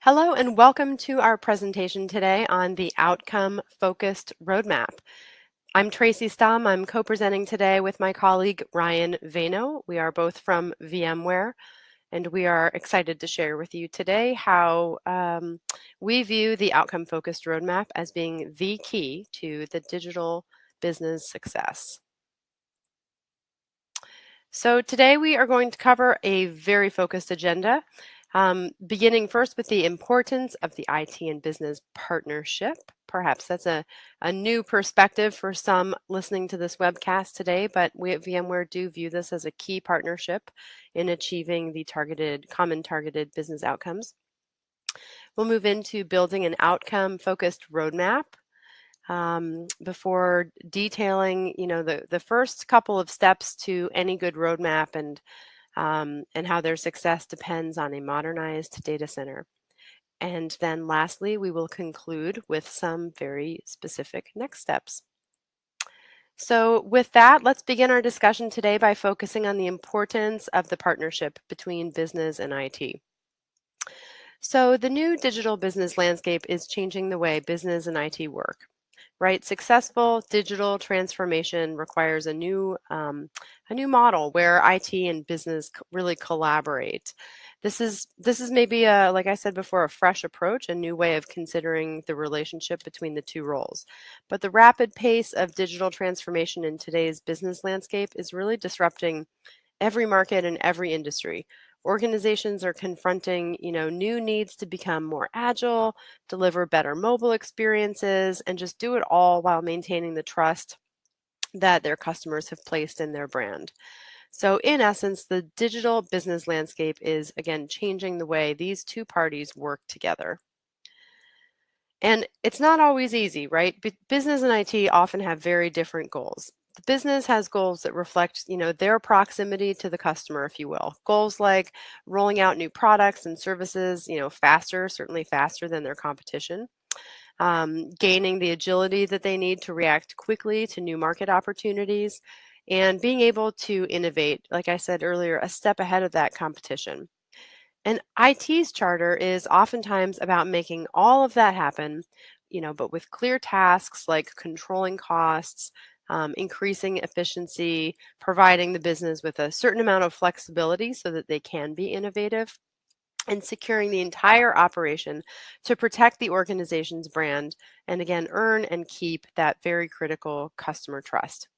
Hello and welcome to our presentation today on the outcome-focused roadmap. I'm Tracy Stum. I'm co-presenting today with my colleague Ryan Vano. We are both from VMware, and we are excited to share with you today how we view the outcome-focused roadmap as being the key to the digital business success. So today we are going to cover a very focused agenda, beginning first with the importance of the IT and business partnership. Perhaps that's a new perspective for some listening to this webcast today, but we at VMware do view this as a key partnership in achieving the common targeted business outcomes. We'll move into building an outcome-focused roadmap. Before detailing, the first couple of steps to any good roadmap and how their success depends on a modernized data center. And then lastly, we will conclude with some very specific next steps. So with that, let's begin our discussion today by focusing on the importance of the partnership between business and IT. So the new digital business landscape is changing the way business and IT work. Right, successful digital transformation requires a new model where IT and business really collaborate. This is maybe like I said before, a fresh approach, a new way of considering the relationship between the two roles. But the rapid pace of digital transformation in today's business landscape is really disrupting every market and every industry. Organizations are confronting, new needs to become more agile, deliver better mobile experiences, and just do it all while maintaining the trust that their customers have placed in their brand. So in essence, the digital business landscape is, again, changing the way these two parties work together. And it's not always easy, right? Business and IT often have very different goals. The business has goals that reflect, their proximity to the customer, if you will. Goals like rolling out new products and services, faster, certainly faster than their competition. Gaining the agility that they need to react quickly to new market opportunities, and being able to innovate, like I said earlier, a step ahead of that competition. And IT's charter is oftentimes about making all of that happen, but with clear tasks like controlling costs, increasing efficiency, providing the business with a certain amount of flexibility so that they can be innovative, and securing the entire operation to protect the organization's brand and, again, earn and keep that very critical customer trust.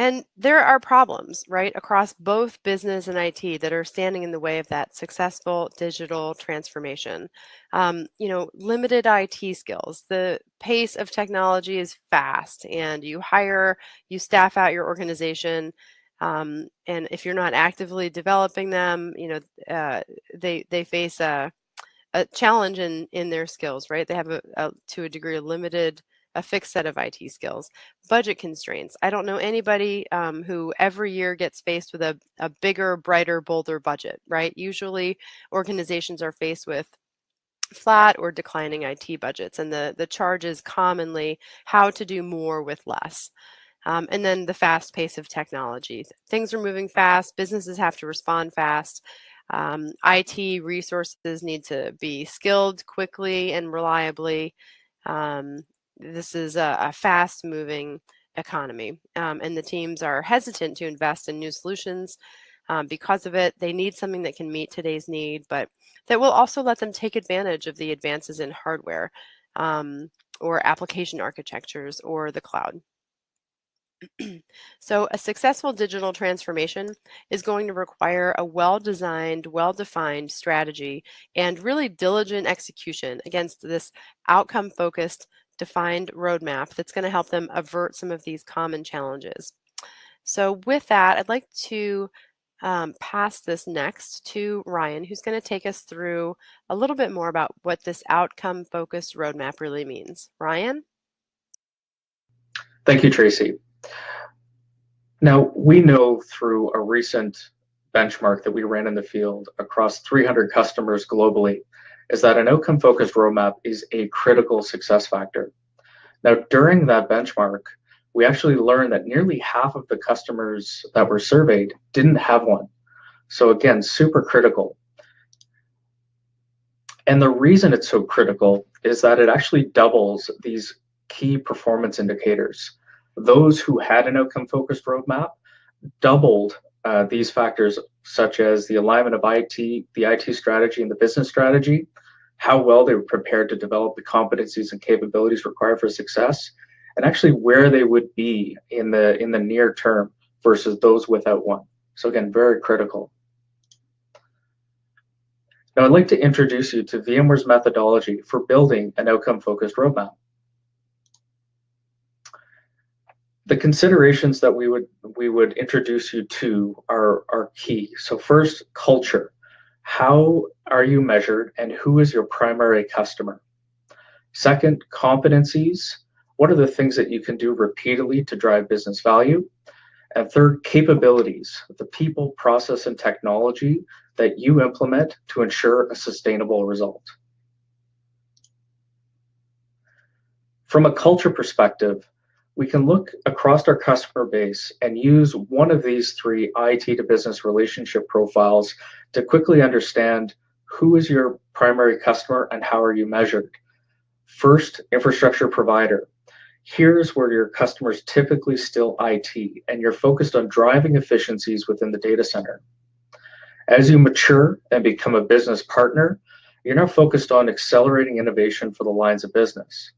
And there are problems, right, across both business and IT that are standing in the way of that successful digital transformation. Limited IT skills. The pace of technology is fast, and you staff out your organization, and if you're not actively developing them, they face a challenge in their skills, right? They have to a degree a fixed set of IT skills. Budget constraints. I don't know anybody who every year gets faced with a bigger, brighter, bolder budget, right? Usually organizations are faced with flat or declining IT budgets, and the charge is commonly how to do more with less. And then the fast pace of technology. Things are moving fast. Businesses have to respond fast. IT resources need to be skilled quickly and reliably. This is a fast-moving economy, and the teams are hesitant to invest in new solutions. Because of it, they need something that can meet today's need, but that will also let them take advantage of the advances in hardware or application architectures or the cloud. So a successful digital transformation is going to require a well-designed, well-defined strategy and really diligent execution against this outcome-focused, defined roadmap that's going to help them avert some of these common challenges. So with that, I'd like to pass this next to Ryan, who's going to take us through a little bit more about what this outcome-focused roadmap really means. Ryan? Thank you, Tracy. Now, we know through a recent benchmark that we ran in the field across 300 customers globally is that an outcome-focused roadmap is a critical success factor. Now, during that benchmark, we actually learned that nearly half of the customers that were surveyed didn't have one. So again, super critical. And the reason it's so critical is that it actually doubles these key performance indicators. Those who had an outcome-focused roadmap doubled these factors, such as the alignment of the IT strategy and the business strategy, how well they were prepared to develop the competencies and capabilities required for success, and actually where they would be in the near term versus those without one. So again, very critical. Now I'd like to introduce you to VMware's methodology for building an outcome-focused roadmap. The considerations that we would introduce you to are key. So first, culture. How are you measured and who is your primary customer? Second, competencies. What are the things that you can do repeatedly to drive business value? And third, capabilities, the people, process, and technology that you implement to ensure a sustainable result. From a culture perspective, we can look across our customer base and use one of these three IT to business relationship profiles to quickly understand who is your primary customer and how are you measured. First, infrastructure provider. Here's where your customers typically still IT, and you're focused on driving efficiencies within the data center. As you mature and become a business partner, you're now focused on accelerating innovation for the lines of business.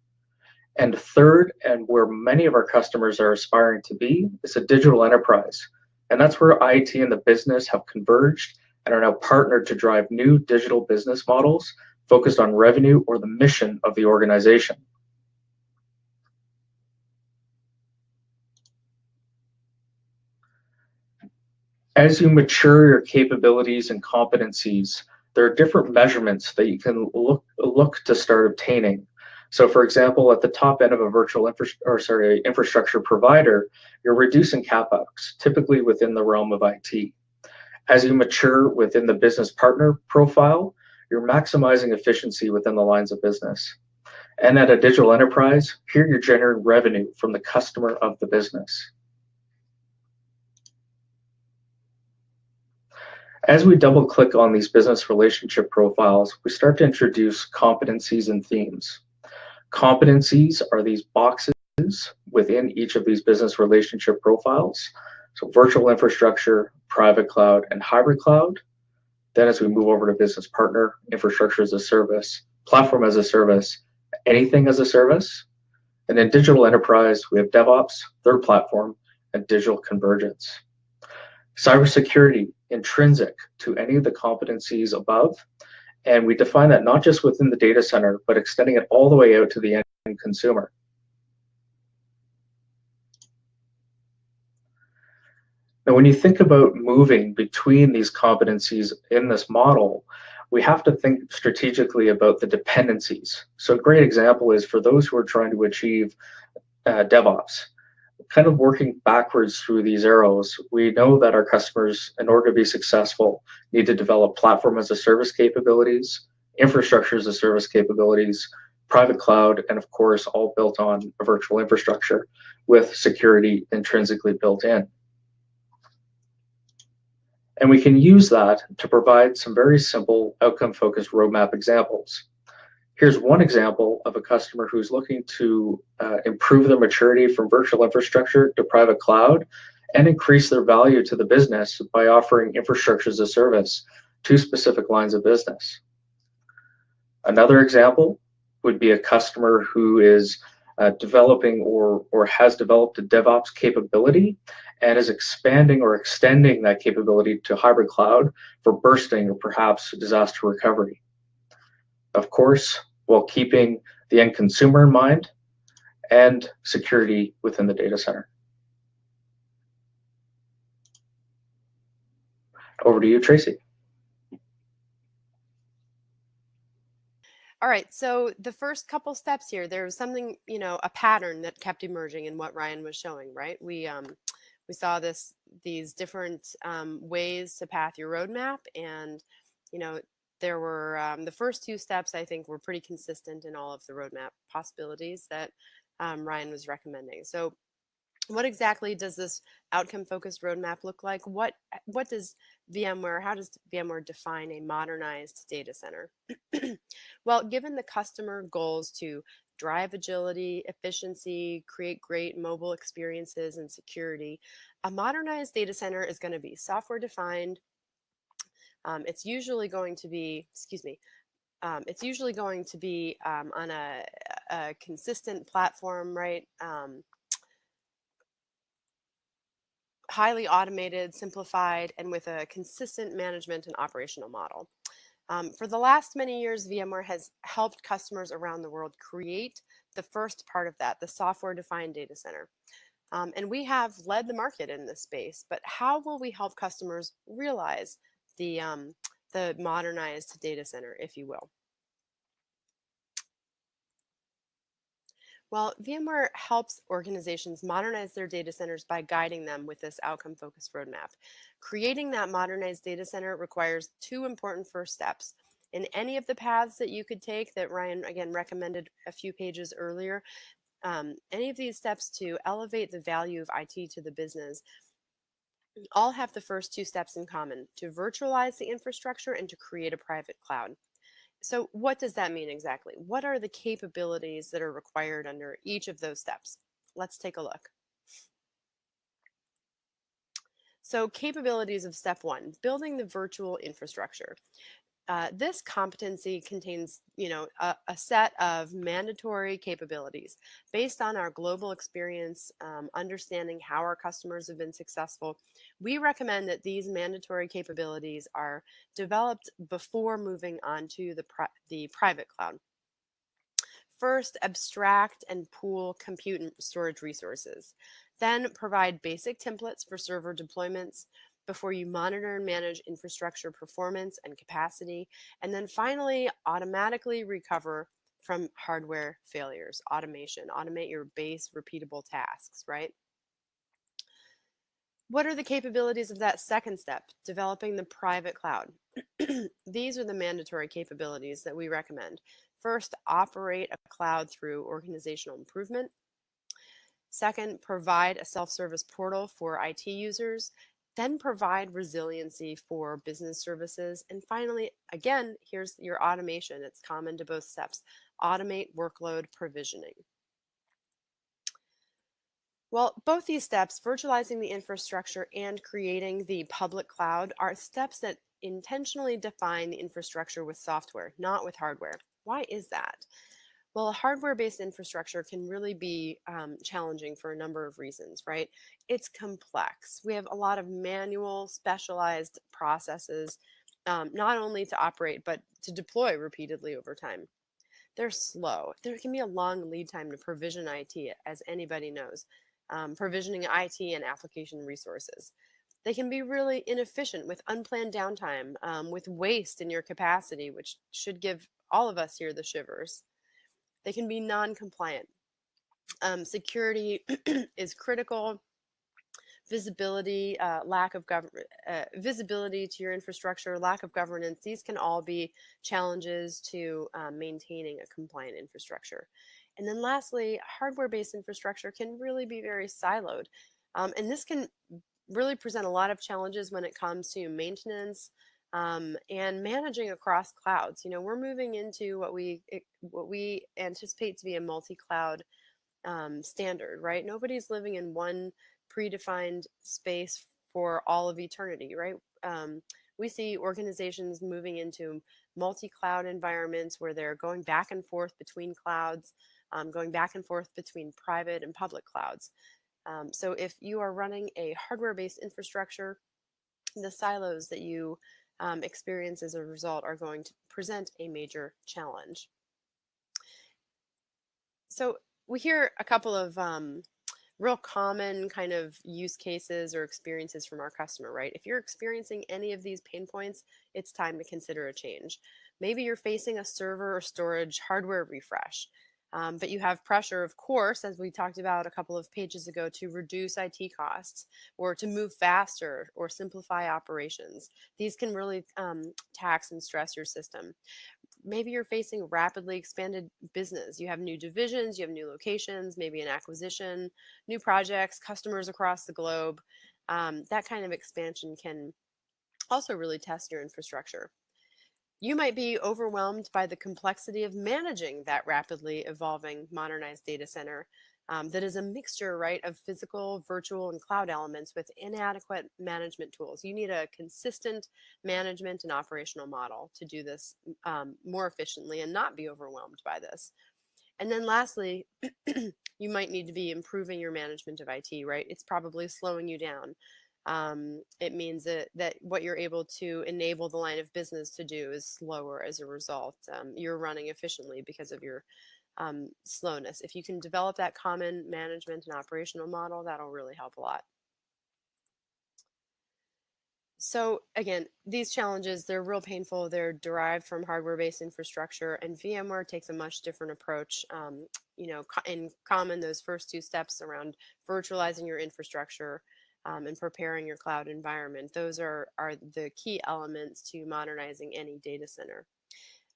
And third, and where many of our customers are aspiring to be, is a digital enterprise. And that's where IT and the business have converged and are now partnered to drive new digital business models focused on revenue or the mission of the organization. As you mature your capabilities and competencies, there are different measurements that you can look to start obtaining. So for example, at the top end of a infrastructure provider, you're reducing CapEx, typically within the realm of IT. As you mature within the business partner profile, you're maximizing efficiency within the lines of business. And at a digital enterprise, here you're generating revenue from the customer of the business. As we double click on these business relationship profiles, we start to introduce competencies and themes. Competencies are these boxes within each of these business relationship profiles. So virtual infrastructure, private cloud, and hybrid cloud. Then as we move over to business partner, infrastructure as a service, platform as a service, anything as a service. And in digital enterprise, we have DevOps, third platform, and digital convergence. Cybersecurity, intrinsic to any of the competencies above. And we define that not just within the data center, but extending it all the way out to the end consumer. Now, when you think about moving between these competencies in this model, we have to think strategically about the dependencies. So a great example is for those who are trying to achieve DevOps, kind of working backwards through these arrows, we know that our customers, in order to be successful, need to develop platform as a service capabilities, infrastructure as a service capabilities, private cloud, and of course, all built on a virtual infrastructure with security intrinsically built in. And we can use that to provide some very simple outcome-focused roadmap examples. Here's one example of a customer who's looking to improve their maturity from virtual infrastructure to private cloud and increase their value to the business by offering infrastructure as a service to specific lines of business. Another example would be a customer who is developing or has developed a DevOps capability and is expanding or extending that capability to hybrid cloud for bursting or perhaps disaster recovery. Of course, while keeping the end consumer in mind and security within the data center. Over to you, Tracy. All right, so the first couple steps here, there was something, a pattern that kept emerging in what Ryan was showing, right? We saw these different ways to path your roadmap, and there were the first two steps, I think, were pretty consistent in all of the roadmap possibilities that Ryan was recommending. So What exactly does this outcome focused roadmap look like? What does VMware, how does VMware define a modernized data center? Well, given the customer goals to drive agility, efficiency, create great mobile experiences, and security, a modernized data center is going to be software defined. It's usually going to be, excuse me, it's usually going to be on a consistent platform, right? Highly automated, simplified, and with a consistent management and operational model. For the last many years, VMware has helped customers around the world create the first part of that, the software defined data center. And we have led the market in this space, but how will we help customers realize the modernized data center, if you will? Well, VMware helps organizations modernize their data centers by guiding them with this outcome focused roadmap. Creating that modernized data center requires two important first steps. In any of the paths that you could take, that Ryan again recommended a few pages earlier, any of these steps to elevate the value of IT to the business all have the first two steps in common: to virtualize the infrastructure and to create a private cloud. So, what does that mean exactly? What are the capabilities that are required under each of those steps? Let's take a look. So, capabilities of step one: building the virtual infrastructure. This competency contains, a set of mandatory capabilities based on our global experience, understanding how our customers have been successful. We recommend that these mandatory capabilities are developed before moving on to the private cloud. First, abstract and pool compute and storage resources. Then, provide basic templates for server deployments before you monitor and manage infrastructure performance and capacity. And then finally, automatically recover from hardware failures. Automation, automate your base repeatable tasks, right? What are the capabilities of that second step? Developing the private cloud. These are the mandatory capabilities that we recommend. First, operate a cloud through organizational improvement. Second, provide a self service portal for IT users. Then provide resiliency for business services. And finally, again, here's your automation. It's common to both steps: automate workload provisioning. Well, both these steps, virtualizing the infrastructure and creating the public cloud, are steps that intentionally define the infrastructure with software, not with hardware. Why is that? Well, a hardware based infrastructure can really be challenging for a number of reasons, right? It's complex. We have a lot of manual, specialized processes, not only to operate, but to deploy repeatedly over time. They're slow. There can be a long lead time to provision IT, as anybody knows, provisioning IT and application resources. They can be really inefficient with unplanned downtime, with waste in your capacity, which should give all of us here the shivers. They can be non compliant. Security is critical. Visibility, lack of visibility to your infrastructure, lack of governance, these can all be challenges to maintaining a compliant infrastructure. And then lastly, hardware-based infrastructure can really be very siloed. And this can really present a lot of challenges when it comes to maintenance and managing across clouds. We're moving into what we anticipate to be a multi-cloud standard, right? Nobody's living in one predefined space for all of eternity, right? We see organizations moving into multi-cloud environments where they're going back and forth between clouds, going back and forth between private and public clouds. So if you are running a hardware-based infrastructure, the silos that you experience as a result are going to present a major challenge. So we hear a couple of real common kind of use cases or experiences from our customer, right? If you're experiencing any of these pain points, it's time to consider a change. Maybe you're facing a server or storage hardware refresh, but you have pressure, of course, as we talked about a couple of pages ago, to reduce IT costs or to move faster or simplify operations. These can really tax and stress your system. maybe you're facing rapidly expanded business. You have new divisions, you have new locations, maybe an acquisition, new projects, customers across the globe. That kind of expansion can also really test your infrastructure. You might be overwhelmed by the complexity of managing that rapidly evolving modernized data center that is a mixture, right, of physical, virtual, and cloud elements with inadequate management tools. You need a consistent management and operational model to do this more efficiently and not be overwhelmed by this. And then lastly, you might need to be improving your management of IT, right? It's probably slowing you down. It means that what you're able to enable the line of business to do is slower as a result. You're running efficiently because of your slowness. If you can develop that common management and operational model, that'll really help a lot. So again, these challenges, they're real painful. They're derived from hardware-based infrastructure, and VMware takes a much different approach. In common, those first two steps around virtualizing your infrastructure and preparing your cloud environment, those are the key elements to modernizing any data center.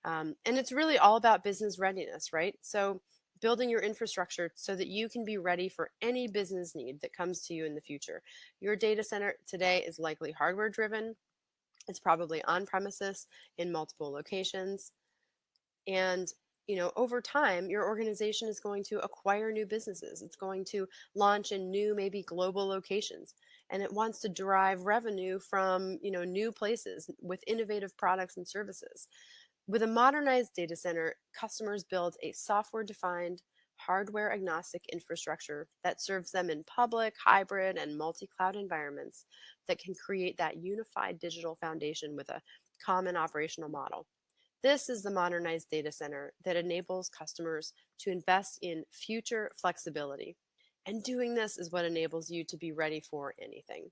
And it's really all about business readiness, right? So building your infrastructure so that you can be ready for any business need that comes to you in the future. Your data center today is likely hardware driven. It's probably on premises in multiple locations. And over time, your organization is going to acquire new businesses. It's going to launch in new, maybe global locations. And it wants to derive revenue from, new places with innovative products and services. With a modernized data center, customers build a software-defined, hardware-agnostic infrastructure that serves them in public, hybrid, and multi-cloud environments that can create that unified digital foundation with a common operational model. This is the modernized data center that enables customers to invest in future flexibility. And doing this is what enables you to be ready for anything.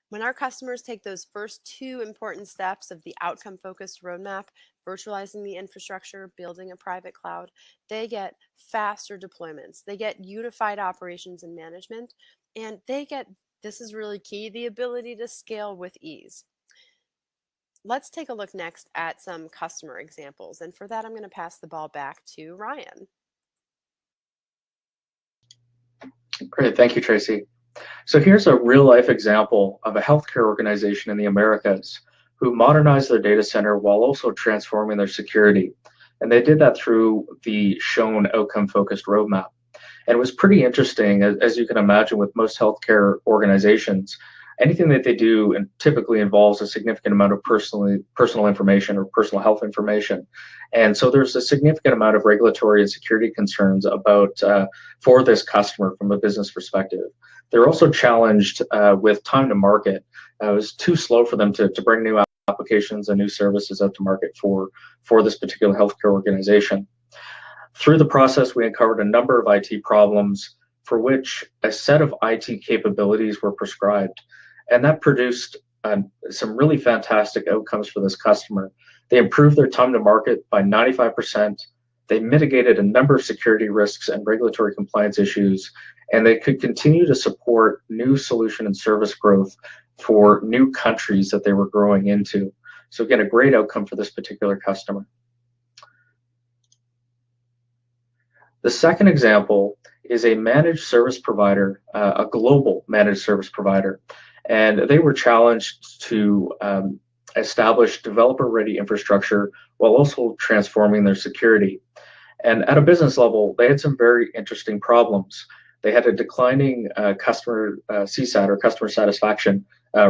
When our customers take those first two important steps of the outcome-focused roadmap, virtualizing the infrastructure, building a private cloud, they get faster deployments. They get unified operations and management, and they get, this is really key, the ability to scale with ease. Let's take a look next at some customer examples. And for that, I'm going to pass the ball back to Ryan. Great, thank you, Tracy. So here's a real-life example of a healthcare organization in the Americas who modernized their data center while also transforming their security. And they did that through the shown outcome-focused roadmap. And it was pretty interesting, as you can imagine, with most healthcare organizations. Anything that they do and typically involves a significant amount of personal information or personal health information. And so there's a significant amount of regulatory and security concerns about for this customer from a business perspective. They're also challenged with time to market. It was too slow for them to bring new applications and new services out to market for this particular healthcare organization. Through the process, we uncovered a number of IT problems for which a set of IT capabilities were prescribed. And that produced some really fantastic outcomes for this customer. They improved their time to market by 95%. They mitigated a number of security risks and regulatory compliance issues, and they could continue to support new solution and service growth for new countries that they were growing into. So again, a great outcome for this particular customer. The second example is a managed service provider, a global managed service provider, and they were challenged to establish developer-ready infrastructure while also transforming their security. And at a business level, they had some very interesting problems. They had a declining customer CSAT or customer satisfaction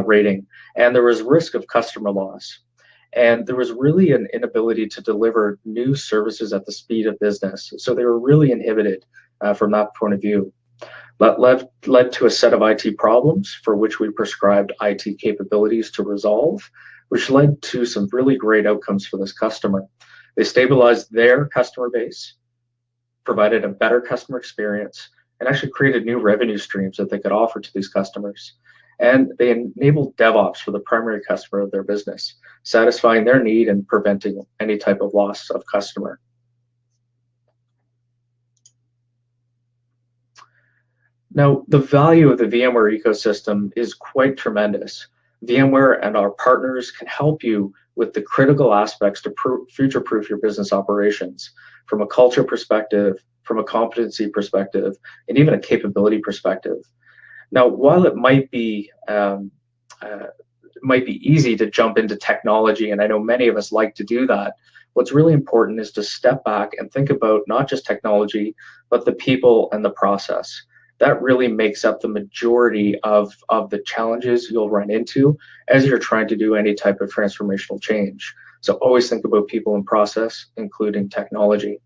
rating, and there was risk of customer loss. And there was really an inability to deliver new services at the speed of business. So they were really inhibited from that point of view. That led to a set of IT problems for which we prescribed IT capabilities to resolve, which led to some really great outcomes for this customer. They stabilized their customer base, provided a better customer experience, and actually created new revenue streams that they could offer to these customers. And they enabled DevOps for the primary customer of their business, satisfying their need and preventing any type of loss of customer. Now, the value of the VMware ecosystem is quite tremendous. VMware and our partners can help you with the critical aspects to future-proof your business operations from a culture perspective, from a competency perspective, and even a capability perspective. Now, while it might be easy to jump into technology, and I know many of us like to do that, what's really important is to step back and think about not just technology, but the people and the process. That really makes up the majority of the challenges you'll run into as you're trying to do any type of transformational change. So always think about people and process, including technology.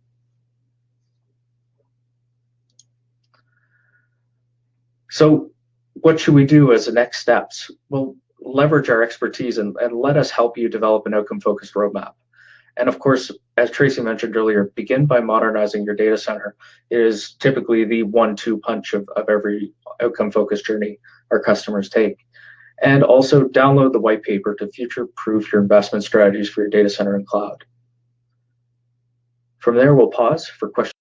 So what should we do as the next steps? Well, leverage our expertise and let us help you develop an outcome-focused roadmap. And of course, as Tracy mentioned earlier, begin by modernizing your data center. It is typically the 1-2 punch of every outcome-focused journey our customers take. And also download the white paper to future-proof your investment strategies for your data center and cloud. From there, we'll pause for questions.